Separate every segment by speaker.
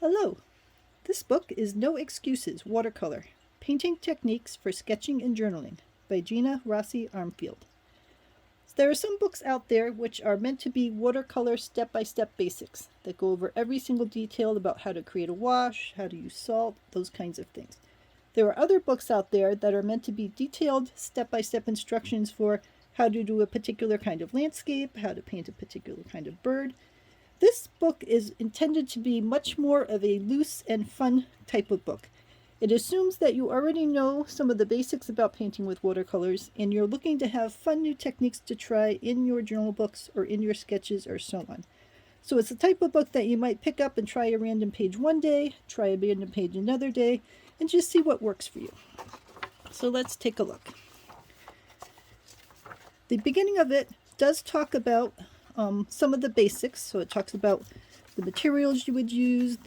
Speaker 1: Hello! This book is No Excuses Watercolor Painting Techniques for Sketching and Journaling by Gina Rossi Armfield. There are some books out there which are meant to be watercolor step-by-step basics that go over every single detail about how to create a wash, how to use salt, those kinds of things. There are other books out there that are meant to be detailed step-by-step instructions for how to do a particular kind of landscape, how to paint a particular kind of bird. This book is intended to be much more of a loose and fun type of book. It assumes that you already know some of the basics about painting with watercolors, and you're looking to have fun new techniques to try in your journal books or in your sketches or so on. So it's the type of book that you might pick up and try a random page one day, try a random page another day, and just see what works for you. So let's take a look. The beginning of it does talk about some of the basics. So it talks about the materials you would use,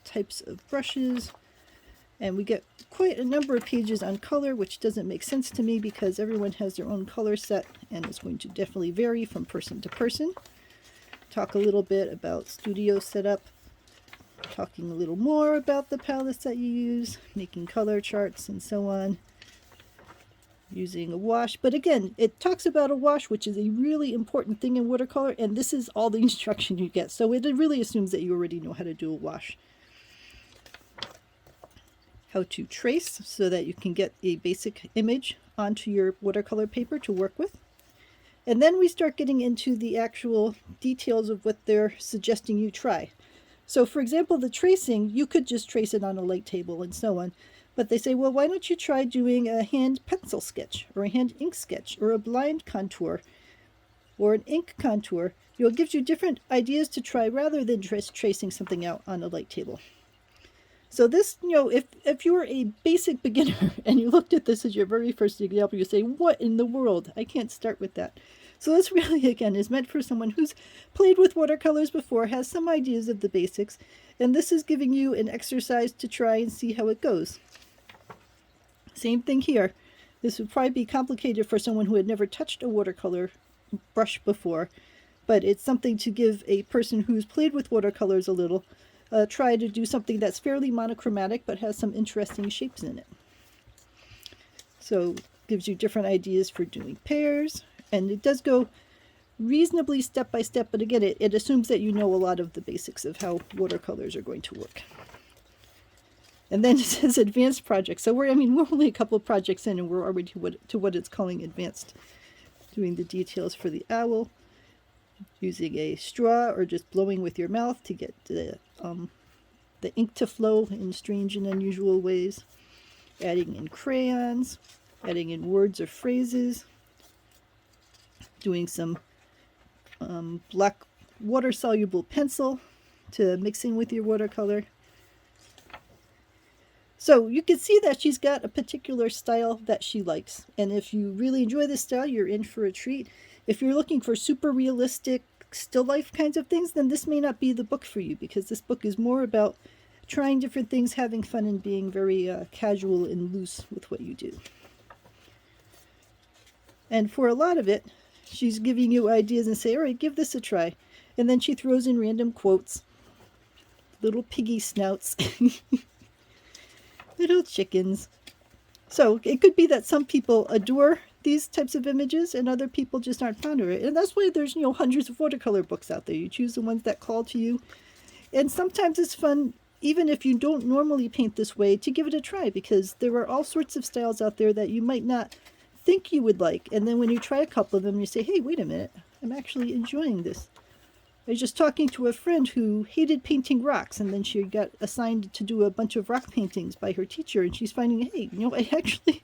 Speaker 1: types of brushes, and we get quite a number of pages on color, which doesn't make sense to me because everyone has their own color set and it's going to definitely vary from person to person. Talk a little bit about studio setup, talking a little more about the palettes that you use, making color charts and so on, using a wash. But again, it talks about a wash, which is a really important thing in watercolor, and this is all the instruction you get. So it really assumes that you already know how to do a wash. How to trace so that you can get a basic image onto your watercolor paper to work with. And then we start getting into the actual details of what they're suggesting you try. So for example, the tracing, you could just trace it on a light table and so on. But they say, well, why don't you try doing a hand pencil sketch or a hand ink sketch or a blind contour or an ink contour? It gives you different ideas to try rather than just tracing something out on a light table. So this, if you were a basic beginner and you looked at this as your very first example, you say, what in the world? I can't start with that. So this really, again, is meant for someone who's played with watercolors before, has some ideas of the basics, and this is giving you an exercise to try and see how it goes. Same thing here. This would probably be complicated for someone who had never touched a watercolor brush before, but it's something to give a person who's played with watercolors a little try to do something that's fairly monochromatic but has some interesting shapes in it. So gives you different ideas for doing pairs, and it does go reasonably step by step, but again, it assumes that you know a lot of the basics of how watercolors are going to work. And then it says advanced projects. So we're only a couple of projects in and we're already to what it's calling advanced. Doing the details for the owl, using a straw or just blowing with your mouth to get the ink to flow in strange and unusual ways. Adding in crayons, adding in words or phrases. Doing some black water-soluble pencil to mix in with your watercolor. So you can see that she's got a particular style that she likes. And if you really enjoy this style, you're in for a treat. If you're looking for super realistic, still life kinds of things, then this may not be the book for you, because this book is more about trying different things, having fun, and being very casual and loose with what you do. And for a lot of it, she's giving you ideas and say, all right, give this a try. And then she throws in random quotes, little piggy snouts. Little chickens. So it could be that some people adore these types of images and other people just aren't fond of it. And that's why there's, hundreds of watercolor books out there. You choose the ones that call to you. And sometimes it's fun, even if you don't normally paint this way, to give it a try, because there are all sorts of styles out there that you might not think you would like. And then when you try a couple of them, you say, hey, wait a minute, I'm actually enjoying this. I was just talking to a friend who hated painting rocks, and then she got assigned to do a bunch of rock paintings by her teacher, and she's finding, hey, I actually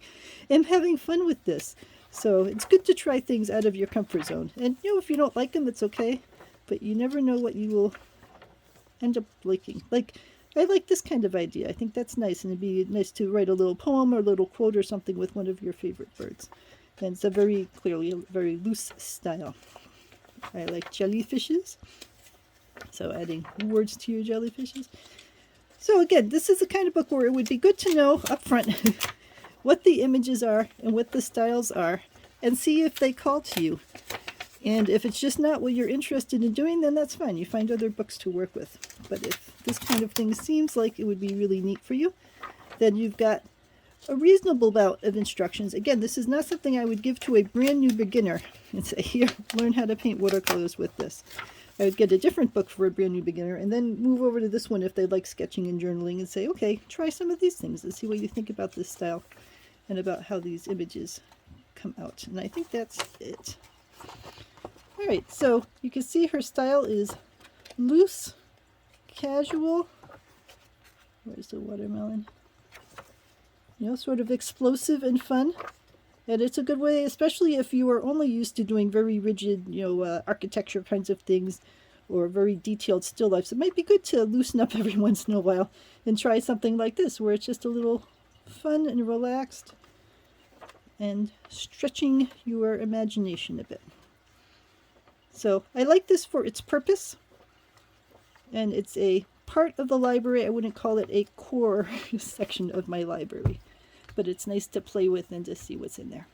Speaker 1: am having fun with this. So it's good to try things out of your comfort zone. And, if you don't like them, it's okay, but you never know what you will end up liking. Like, I like this kind of idea. I think that's nice, and it'd be nice to write a little poem or a little quote or something with one of your favorite birds. And it's clearly a very loose style. I like jellyfishes, so adding words to your jellyfishes. So again, this is the kind of book where it would be good to know up front what the images are and what the styles are, and see if they call to you. And if it's just not what you're interested in doing, then that's fine. You find other books to work with. But if this kind of thing seems like it would be really neat for you, then you've got a reasonable amount of instructions. Again, this is not something I would give to a brand new beginner and say, here, learn how to paint watercolors with this. I would get a different book for a brand new beginner and then move over to this one if they like sketching and journaling and say, okay, try some of these things and see what you think about this style and about how these images come out. And I think that's it. All right, so you can see her style is loose, casual. Where's the watermelon? You know, sort of explosive and fun. And it's a good way, especially if you are only used to doing very rigid, architecture kinds of things or very detailed still lifes. It might be good to loosen up every once in a while and try something like this where it's just a little fun and relaxed and stretching your imagination a bit. So I like this for its purpose, and it's a part of the library. I wouldn't call it a core section of my library, but it's nice to play with and to see what's in there.